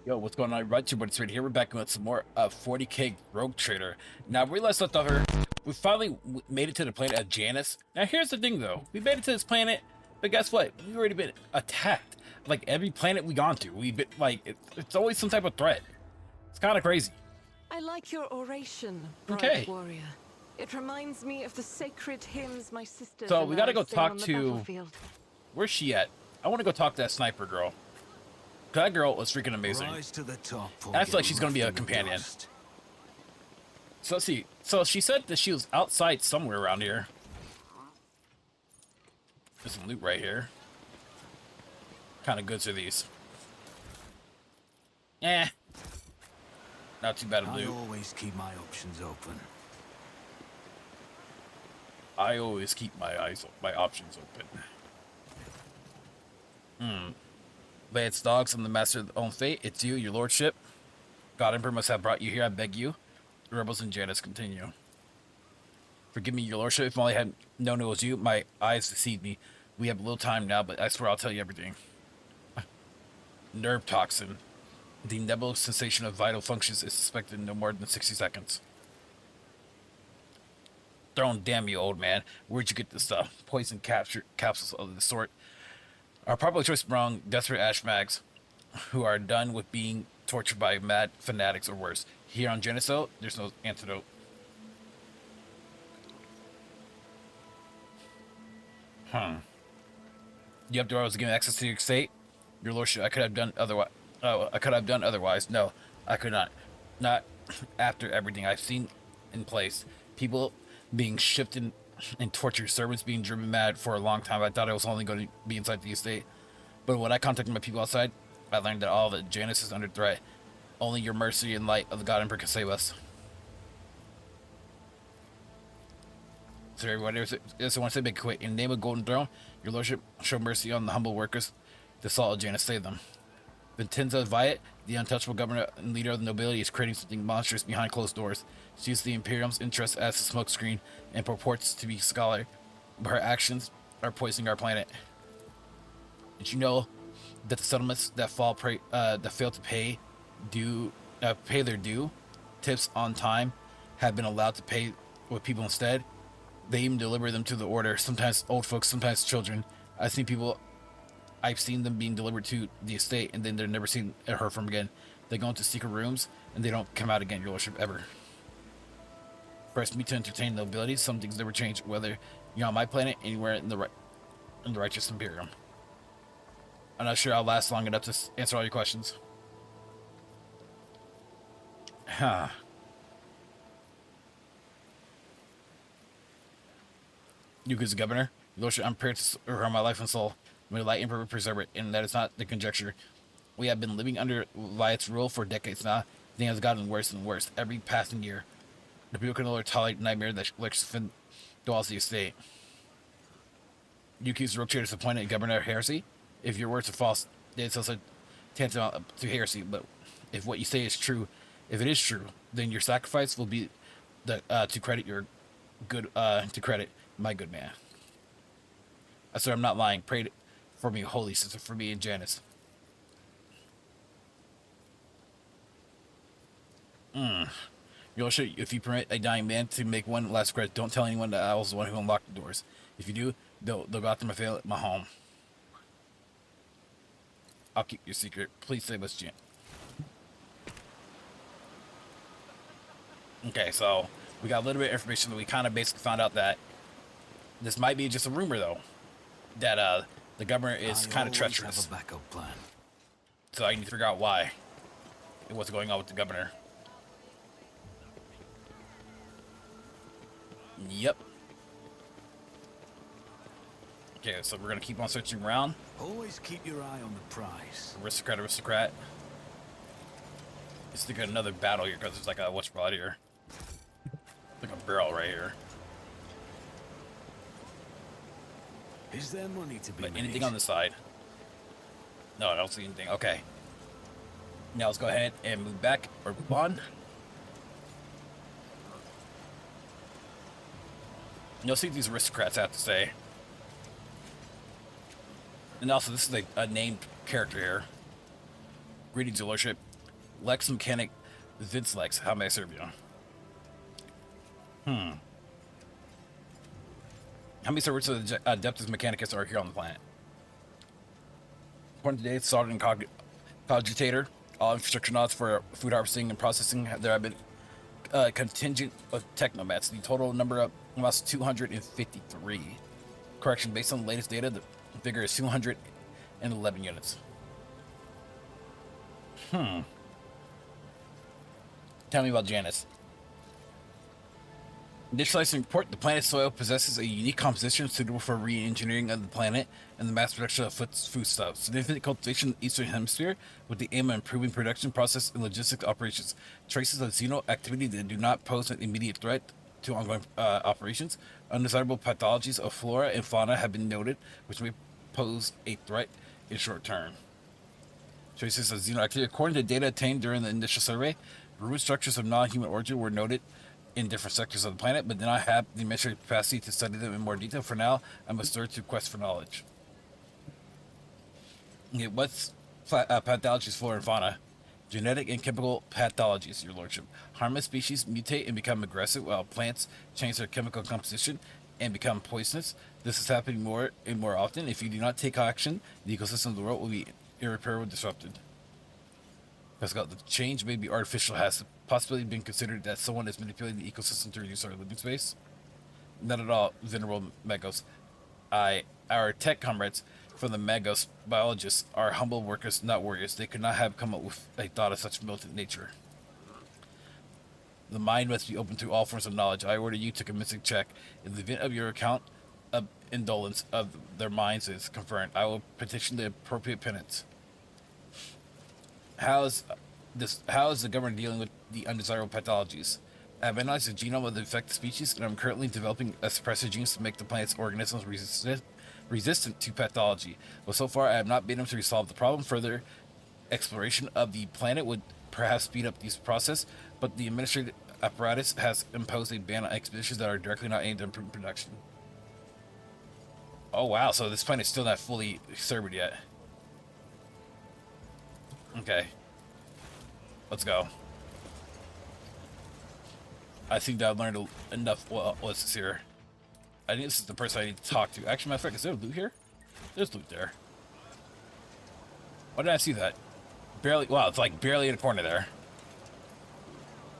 Yo, what's going on? Right, but it's right here. We're back with some more 40k Rogue Trader. Now, we last left off here. We finally made it to the planet of Janus. Now, here's the thing, though. We made it to this planet, but guess what? We've already been attacked. Like, every planet we gone to, we've been, like, it's always some type of threat. It's kind of crazy. I like your oration, bright Okay. warrior. It reminds me of the sacred hymns my sisters So, and we gotta I go sing talk on the to... battlefield. Where's she at? I want to go talk to that sniper girl. That girl was freaking amazing. Rise to the top, I feel like she's gonna be a companion. So let's see. So she said that she was outside somewhere around here. There's some loot right here. Kind of goods are these? Eh. Not too bad of I loot. always keep my options open. I always keep my options open. Lance dogs, I'm the master of their own fate. It's you, your lordship. God Emperor must have brought you here, I beg you. The rebels and Janus continue. Forgive me, your lordship, if only I had known it was you, my eyes deceived me. We have a little time now, but I swear I'll tell you everything. Nerve toxin. The nebulous sensation of vital functions is suspected in no more than 60 seconds. Throne, damn you, old man. Where'd you get this stuff? Poison capsules of the sort are probably choice among desperate ashmags who are done with being tortured by mad fanatics or worse. Here on Janus, there's no antidote. You up to I was given access to your estate? Your lordship, I could have done otherwise. Oh, I could have done otherwise. No, I could not. Not after everything I've seen in place. People being shipped in and tortured, servants being driven mad for a long time. I thought I was only going to be inside the estate. But when I contacted my people outside, I learned that all the Janus is under threat. Only your mercy and light of the God Emperor can save us. So everybody else wants to make quick. In the name of Golden Throne, your lordship, show mercy on the humble workers. The salt of Janus save them. Vincenza Viet, the untouchable governor and leader of the nobility, is creating something monstrous behind closed doors. She uses the Imperium's interest as a smokescreen and purports to be a scholar, but her actions are poisoning our planet. Did you know that the settlements that fail to pay their due, tips on time, have been allowed to pay with people instead? They even deliver them to the order. Sometimes old folks, sometimes children. I've seen them being delivered to the estate, and then they're never seen or heard from again. They go into secret rooms, and they don't come out again, your lordship, ever. Press me to entertain the nobility. Some things never change, whether you're on my planet, anywhere in the righteous Imperium. I'm not sure I'll last long enough to answer all your questions. Huh. You, as the governor, your lordship, I'm prepared to surrender my life and soul. May the light emperor preserve it, and that is not the conjecture. We have been living under Wyatt's rule for decades now. The thing has gotten worse and worse every passing year. The people can no longer tolerate nightmare that lurks within the walls of the estate. You accuse the rogue trader disappointed Governor Heresy. If your words are false, then it's also tantamount to heresy. But if what you say is true, if it is true, then your sacrifice will be to credit your good to credit my good man. I swear I'm not lying. Pray for me, holy sister, for me and Janus. Your lordship, if you permit a dying man to make one last request, don't tell anyone that I was the one who unlocked the doors. If you do, they'll go after my home. I'll keep your secret. Please save us, Jan. Okay, so we got a little bit of information that we kind of basically found out that this might be just a rumor, though, that the governor is kind of treacherous. Have a backup plan. So I need to figure out why and what's going on with the governor. Yep. Okay, so we're gonna keep on searching around. Always keep your eye on the prize. Aristocrat. Let's think of another battle here because there's like a whatchamacallit here. Like a barrel right here. Is there money to be But made? anything on the side? No, I don't see anything. Okay. Now let's go ahead and move back or move on. You'll see what these aristocrats have to say. And also, this is a named character here. Greetings, your lordship. Lex Mechanic Vince Lex. How may I serve you? How many servers of the Adeptus Mechanicus are here on the planet? According to today's Sergeant Cogitator, all infrastructure nodes for food harvesting and processing, there have been contingent of technomats. The total number of almost 253. Correction, based on the latest data, the figure is 211 units. Tell me about Janus. Initializing report, the planet's soil possesses a unique composition suitable for re-engineering of the planet and the mass production of foodstuffs. Significant cultivation in the Eastern Hemisphere with the aim of improving production process and logistics operations. Traces of xeno activity that do not pose an immediate threat to ongoing operations. Undesirable pathologies of flora and fauna have been noted, which may pose a threat in short term. Traces of xeno activity. According to data obtained during the initial survey, ruined structures of non-human origin were noted in different sectors of the planet, but did not have the administrative capacity to study them in more detail. For now, I must start to quest for knowledge. Okay, what's pathologies, flora, and fauna? Genetic and chemical pathologies, your lordship. Harmless species mutate and become aggressive, while plants change their chemical composition and become poisonous. This is happening more and more often. If you do not take action, the ecosystem of the world will be irreparably disrupted. Pascal, the change may be artificial. Has possibly been considered that someone is manipulating the ecosystem to reduce our living space? Not at all, venerable Magos. Our tech comrades from the Magos biologists are humble workers, not warriors. They could not have come up with a thought of such militant nature. The mind must be open to all forms of knowledge. I order you to commence a check. In the event of your account of indolence of their minds is confirmed, I will petition the appropriate penance. How is the government dealing with the undesirable pathologies? I have analyzed the genome of the affected species, and I'm currently developing a suppressor genes to make the planet's organisms resistant to pathology. But so far, I have not been able to resolve the problem. Further exploration of the planet would perhaps speed up this process, but the administrative apparatus has imposed a ban on expeditions that are directly not aimed at improving production. Oh wow, so this planet's still not fully served yet. Okay. Let's go. I think that I've learned enough. Well, what's this here? I think this is the person I need to talk to. Actually, matter of fact, is there loot here? There's loot there. Why did I see that? Barely. Wow, it's like barely in the corner there.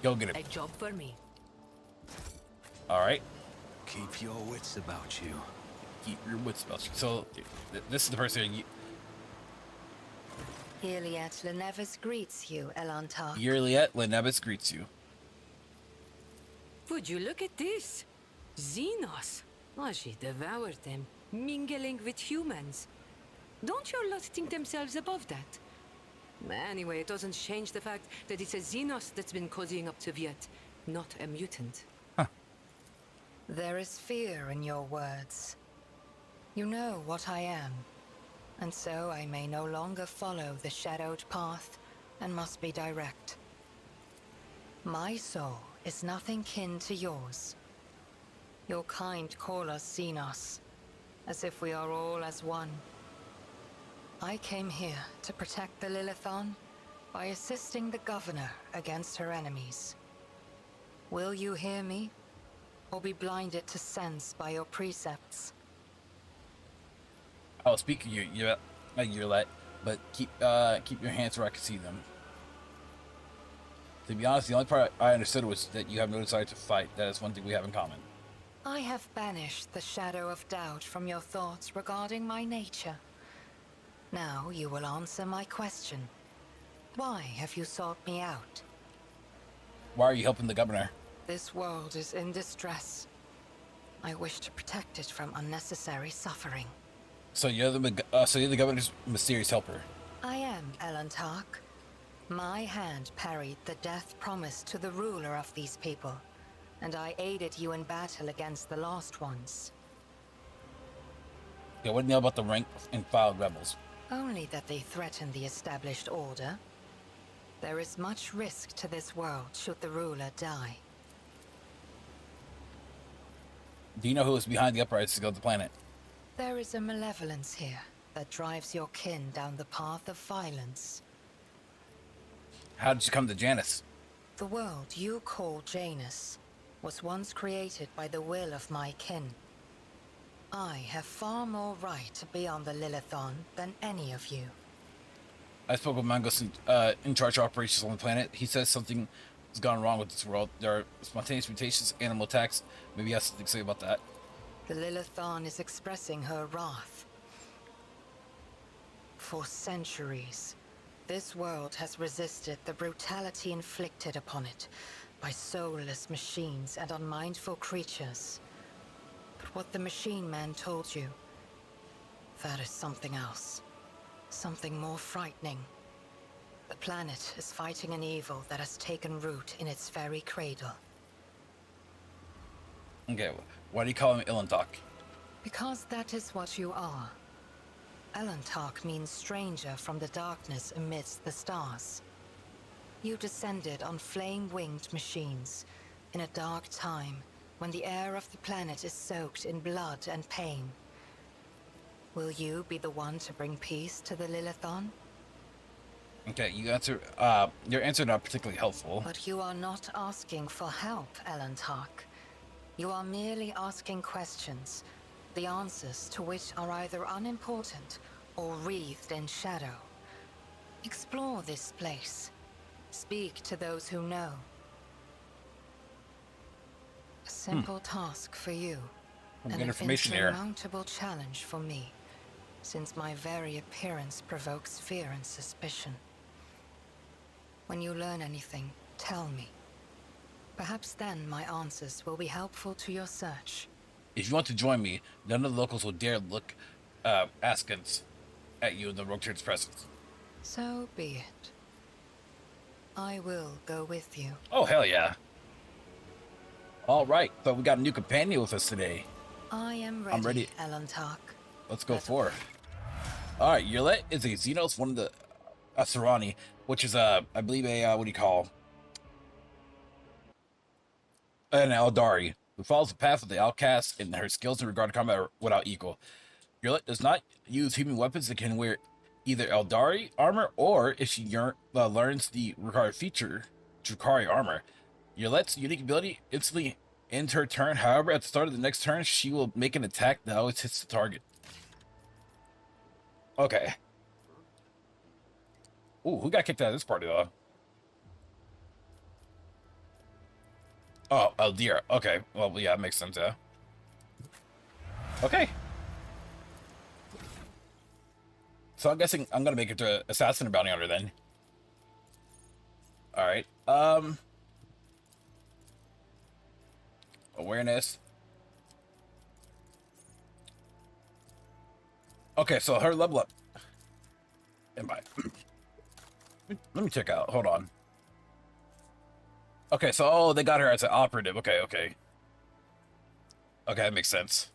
Go get it. A job for me. All right. Keep your wits about you. Keep your wits about you. So, this is the person. Iliad Lenevis greets you, Elantar. Iliad Lenevis greets you. Would you look at this? Xenos. Oh, she devoured them, mingling with humans. Don't your lot think themselves above that? Anyway, it doesn't change the fact that it's a Xenos that's been cozying up to Viet, not a mutant. There is fear in your words. You know what I am, and so I may no longer follow the shadowed path and must be direct. My soul is nothing kin to yours. Your kind call us Xenos, as if we are all as one. I came here to protect the Lilithon by assisting the Governor against her enemies. Will you hear me, or be blinded to sense by your precepts? I'll speak to you, Iliad, but keep your hands where I can see them. To be honest, the only part I understood was that you have no desire to fight. That is one thing we have in common. I have banished the shadow of doubt from your thoughts regarding my nature. Now you will answer my question. Why have you sought me out? Why are you helping the Governor? This world is in distress. I wish to protect it from unnecessary suffering. So you're the Governor's mysterious helper. I am Elantar. My hand parried the death promised to the ruler of these people, and I aided you in battle against the Lost Ones. Yeah, what do you know about the rank and file rebels? Only that they threaten the established order. There is much risk to this world should the ruler die. Do you know who is behind the uprising of the planet? There is a malevolence here that drives your kin down the path of violence. How did you come to Janus? The world you call Janus was once created by the will of my kin. I have far more right to be on the Lilithon than any of you. I spoke with Mangos in charge of operations on the planet. He says something has gone wrong with this world. There are spontaneous mutations, animal attacks. Maybe he has something to say about that. The Lilithon is expressing her wrath. For centuries, this world has resisted the brutality inflicted upon it by soulless machines and unmindful creatures. But what the machine man told you, that is something else. Something more frightening. The planet is fighting an evil that has taken root in its very cradle. Okay, why do you call him Ilantok? Because that is what you are. Elantok means stranger from the darkness amidst the stars. You descended on flame-winged machines in a dark time when the air of the planet is soaked in blood and pain. Will you be the one to bring peace to the Lilithon? Okay, your answer not particularly helpful. But you are not asking for help, Elantok. You are merely asking questions, the answers to which are either unimportant or wreathed in shadow. Explore this place. Speak to those who know. A simple task for you, Some and good an information here. insurmountable challenge for me, since my very appearance provokes fear and suspicion. When you learn anything, tell me. Perhaps then my answers will be helpful to your search. If you want to join me, none of the locals will dare look askance at you in the Rogue Church's presence. So be it. I will go with you. Oh, hell yeah. All right, so we got a new companion with us today. I am ready, I'm ready. Elantok. Let's go for it. All right, Yurlet is a Xenos, one of the Asarani, which is I believe a what do you call? An Eldari who follows the path of the outcast, and her skills in regard to combat are without equal. Yurlet does not use human weapons and can wear either Eldari armor, or if she learns the required feature, Drukari armor. Yurlet's unique ability instantly ends her turn. However, at the start of the next turn, she will make an attack that always hits the target. Okay. Ooh, who got kicked out of this party, though? Oh, Eldir. Okay. Well, yeah, it makes sense, yeah. Okay. So I'm guessing I'm gonna make it to Assassin or Bounty Hunter then. Alright. Awareness. Okay, so her level up. Am I? Let me check out. Hold on. Okay, so they got her as an operative. Okay. Okay, that makes sense.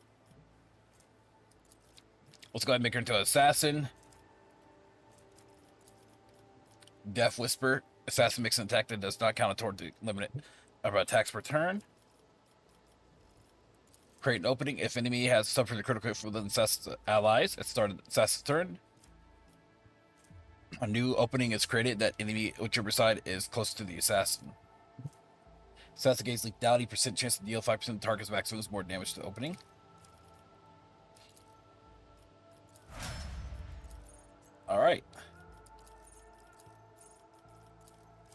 Let's go ahead and make her into an assassin. Death Whisper. Assassin makes an attack that does not count toward the limit of attacks per turn. Create an opening if enemy has suffered a critical hit from the assassin's allies at the start of the assassin's turn. A new opening is created that enemy whichever side is close to the assassin. Assassin gains lethality, % chance to deal 5% of the target's maximum more damage to the opening. Alright.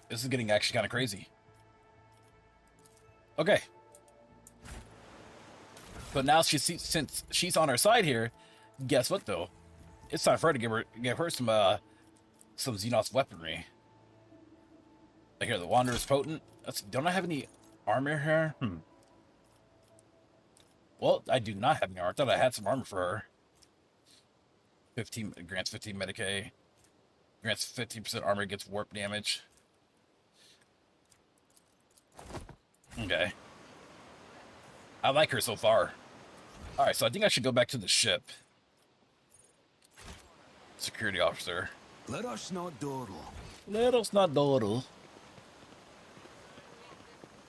This is getting actually kind of crazy. Okay. But now since she's on our side here, guess what though? It's time for her to give her some Xenos weaponry. Like here, the Wanderer's Potent. Don't I have any armor here? Well, I do not have any armor. I thought I had some armor for her. 15 grants 15 Medicaid. Grants 15% armor, gets warp damage. Okay. I like her so far. Alright, so I think I should go back to the ship. Security officer. Let us not dawdle. Let us not dawdle.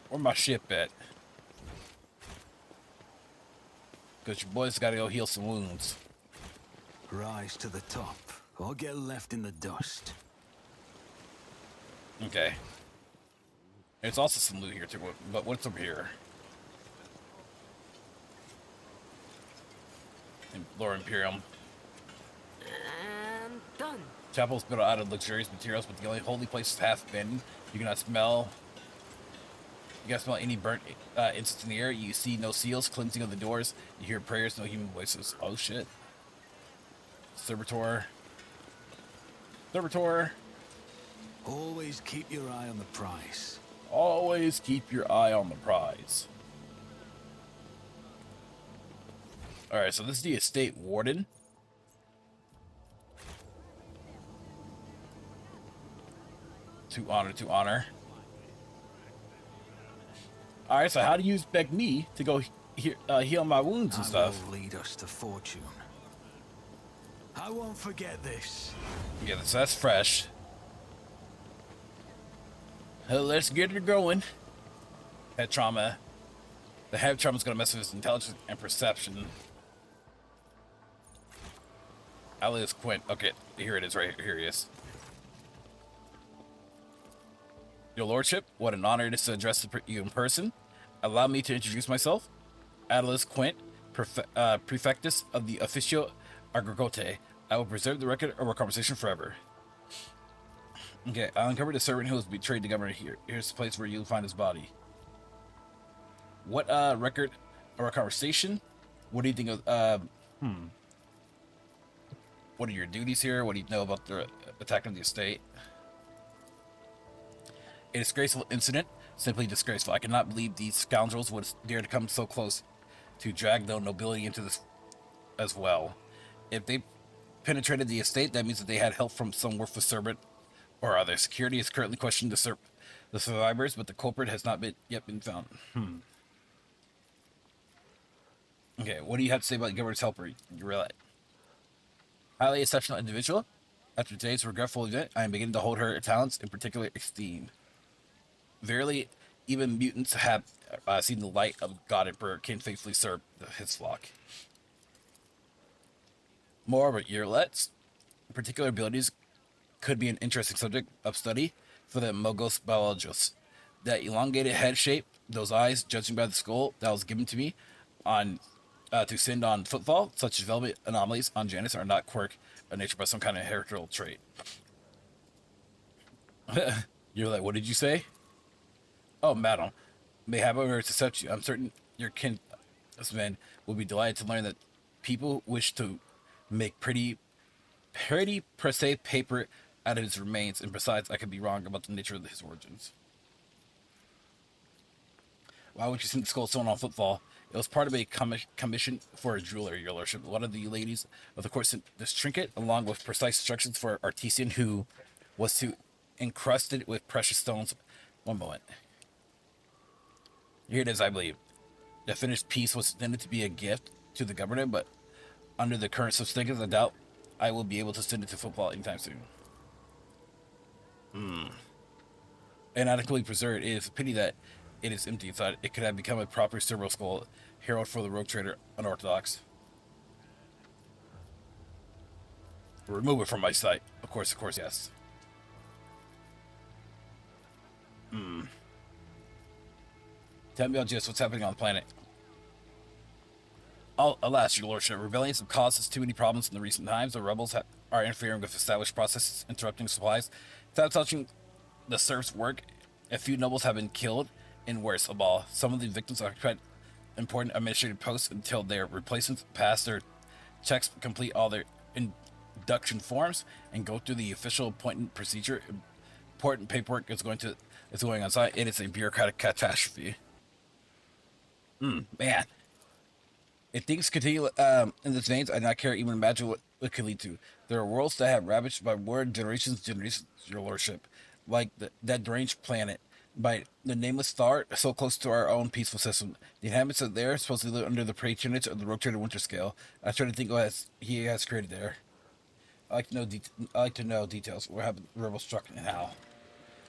Where my ship at? Because your boys gotta go heal some wounds. Rise to the top, or get left in the dust. Okay. There's also some loot here too, but what's over here? Lore Imperium. And done. Chapel's built out of luxurious materials, but the only holy place is half abandoned. You cannot smell. You cannot smell any burnt incense in the air. You see no seals, cleansing of the doors. You hear prayers, no human voices. Oh shit. Servitor. Servitor. Always keep your eye on the prize. Always keep your eye on the prize. Alright, so this is the estate warden. To honor. Alright, so how do you expect me to go heal my wounds and stuff? That will lead us to fortune. I won't forget this. Yeah, so that's fresh. Let's get her going. Head trauma. The head trauma is going to mess with his intelligence and perception. Alias Quint. Okay, here it is, right here. Here he is. Your Lordship, what an honor it is to address you in person. Allow me to introduce myself. Attalus Quint, Prefectus of the Officio Agricote. I will preserve the record of our conversation forever. Okay, I uncovered a servant who has betrayed the governor here. Here's the place where you'll find his body. What record of our conversation? What do you think of What are your duties here? What do you know about the attack on the estate? A disgraceful incident. Simply disgraceful. I cannot believe these scoundrels would dare to come so close to drag the nobility into this as well. If they penetrated the estate, that means that they had help from some worthless servant or other. Security is currently questioning the survivors, but the culprit has not yet been found. Okay, what do you have to say about the governor's helper? You realize? Highly exceptional individual. After today's regretful event, I am beginning to hold her talents in particular esteem. Verily, even mutants have seen the light of God Emperor can faithfully serve his flock. Moreover, your particular abilities could be an interesting subject of study for the Mogos biologists. That elongated head shape, those eyes, judging by the skull that was given to me on to send on footfall, such development anomalies on Janus are not quirk of nature but some kind of hereditary trait. You're like, what did you say? Oh, madam, may have over to accept you. I'm certain your kinsmen will be delighted to learn that people wish to make pretty per se paper out of his remains, and besides, I could be wrong about the nature of his origins. Why would you send the skull sewn on footfall? It was part of a commission for a jeweler, your lordship. One of the ladies of the court sent this trinket, along with precise instructions for an artisan who was to encrust it with precious stones. One moment. Here it is, I believe. The finished piece was intended to be a gift to the governor, but under the current circumstances, I doubt I will be able to send it to football anytime soon. Inadequately preserved. It is a pity that it is empty inside. It could have become a proper cerebral skull, herald for the rogue trader, unorthodox. Remove it from my sight. Of course, yes. Tell me about just what's happening on the planet. Alas, your lordship, rebellions have caused us too many problems in the recent times. The rebels are interfering with established processes, interrupting supplies, sabotaging the serfs' work. A few nobles have been killed, and worse of all, some of the victims occupied important administrative posts until their replacements pass their checks, complete all their induction forms, and go through the official appointment procedure. Important paperwork is going on site. It is a bureaucratic catastrophe. Man. If things continue in this vein, I do not care even imagine what it could lead to. There are worlds that have ravaged by war generations, your lordship. Like that deranged planet. By the nameless star, so close to our own peaceful system. The inhabitants of there supposedly live under the patronage of the rogue trader Winter Scale. I try to think what he has created there. I like to know details. Where have the rebels struck and how.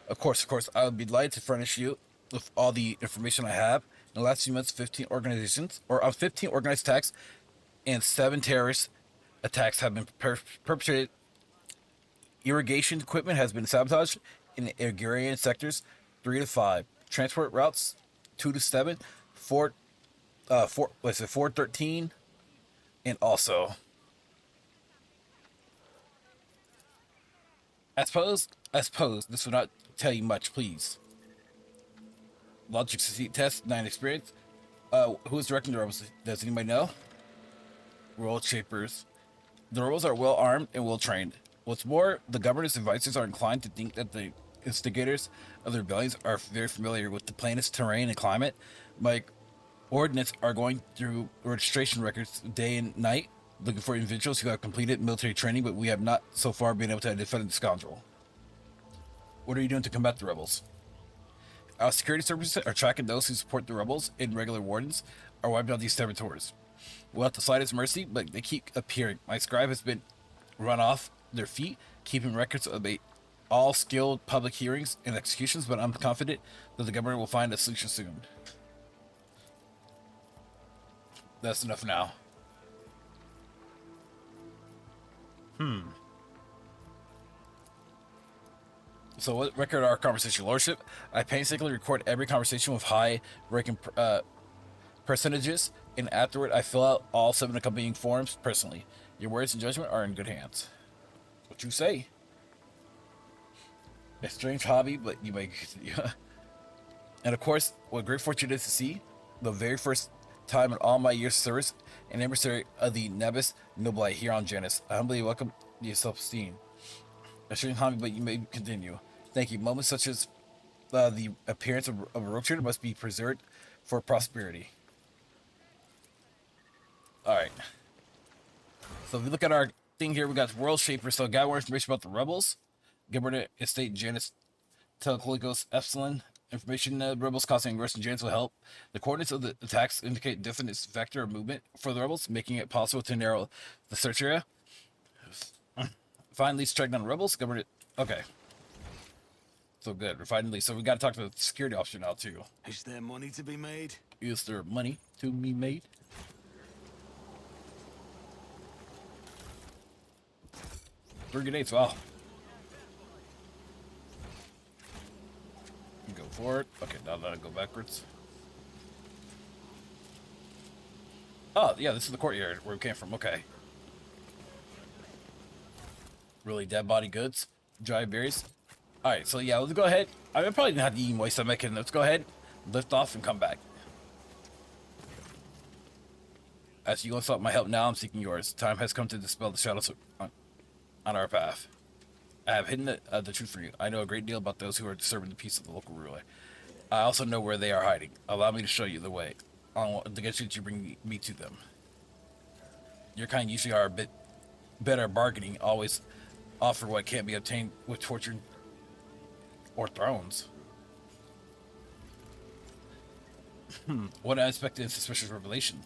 Of course, I would be delighted to furnish you with all the information I have. In the last few months, 15 organized attacks and 7 terrorist attacks have been perpetrated. Irrigation equipment has been sabotaged. in agrarian sectors 3 to 5. Transport routes 2 to 7. 413, and also I suppose this will not tell you much, please. Logic succeed test 9 experience. Who is directing the rebels? Does anybody know? World Shapers. The rebels are well armed and well trained. What's more, the governor's advisors are inclined to think that the instigators of the rebellions are very familiar with the planet's terrain and climate. My ordnance are going through registration records day and night, looking for individuals who have completed military training, but we have not so far been able to identify the scoundrel. What are you doing to combat the rebels? Our security services are tracking those who support the rebels, and regular wardens are wiping out these saboteurs. Without the slightest mercy, but they keep appearing. My scribe has been run off their feet, keeping records of all skilled public hearings and executions, but I'm confident that the government will find a solution soon. That's enough now. So what record our conversation, Lordship? I painstakingly record every conversation with high ranking percentages, and afterward I fill out all 7 accompanying forms personally. Your words and judgment are in good hands. What you say? A strange hobby, but you may continue. And of course, what great fortune it is to see, the very first time in all my years of service, an emissary of the Nebus Noblei here on Janus. I humbly welcome your self-esteem. A strange hobby, but you may continue. Thank you. Moments such as the appearance of a rogue trader must be preserved for prosperity. Alright. So if we look at our thing here, we got World Shaper. So got more information about the rebels. Govenor Estate Janus Telecolicos Epsilon. Information rebels causing Russian Janus will help. The coordinates of the attacks indicate definite vector of movement for the rebels, making it possible to narrow the search area. Finally, strike down rebels. Govenor. Okay. So good. Finally, so we got to talk to the security officer now too. Is there money to be made? Is there money to be made? 3 grenades. Wow. Go forward. Okay, now let it go backwards. Oh, yeah, this is the courtyard where we came from. Okay. Really dead body goods. Dry berries. Alright, so yeah, let's go ahead. I mean, probably didn't have to eat moist stomach, and let's go ahead, lift off, and come back. As you sought my help, now I'm seeking yours. Time has come to dispel the shadows on our path. I have hidden the truth from you. I know a great deal about those who are disturbing the peace of the local ruler. I also know where they are hiding. Allow me to show you the way. To get you to bring me to them. Your kind usually are a bit better at bargaining, always offer what can't be obtained with torture or thrones. What unexpected and suspicious revelation.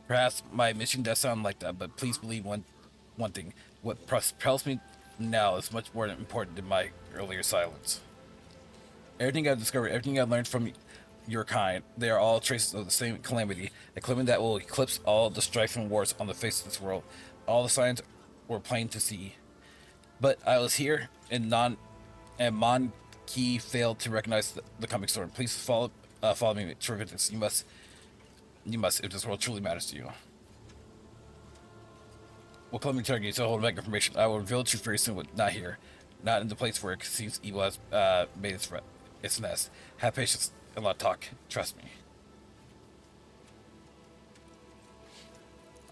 Perhaps my mission does sound like that, but please believe one thing. What propels me now is much more important than my earlier silence. Everything I've discovered, everything I've learned from your kind, they are all traces of the same calamity, a calamity that will eclipse all the strife and wars on the face of this world. All the signs were plain to see. But I was here, and Mon Ki failed to recognize the coming storm. Please follow me to prevent this. You must, if this world truly matters to you. We'll come and target you to hold back information. I will reveal the truth very soon, but not here. Not in the place where it seems evil has made its nest. Have patience and let talk. Trust me.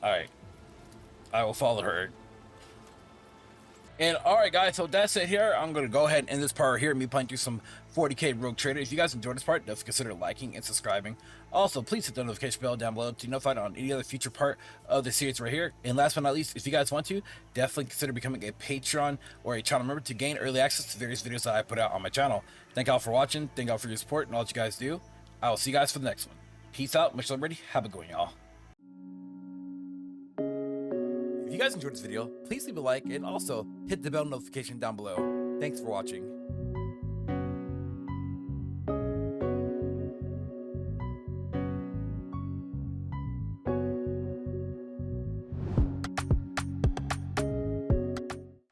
Alright. I will follow her. And alright guys, so that's it here. I'm going to go ahead and end this part here, me playing through some 40k Rogue Trader. If you guys enjoyed this part, don't consider liking and subscribing. Also, please hit the notification bell down below to be notified on any other future part of the series right here. And last but not least, if you guys want to, definitely consider becoming a Patreon or a channel member to gain early access to various videos that I put out on my channel. Thank y'all for watching, thank y'all for your support and all that you guys do. I will see you guys for the next one. Peace out, much love, ready, have a good one, y'all. If you guys enjoyed this video, please leave a like and also hit the bell notification down below. Thanks for watching.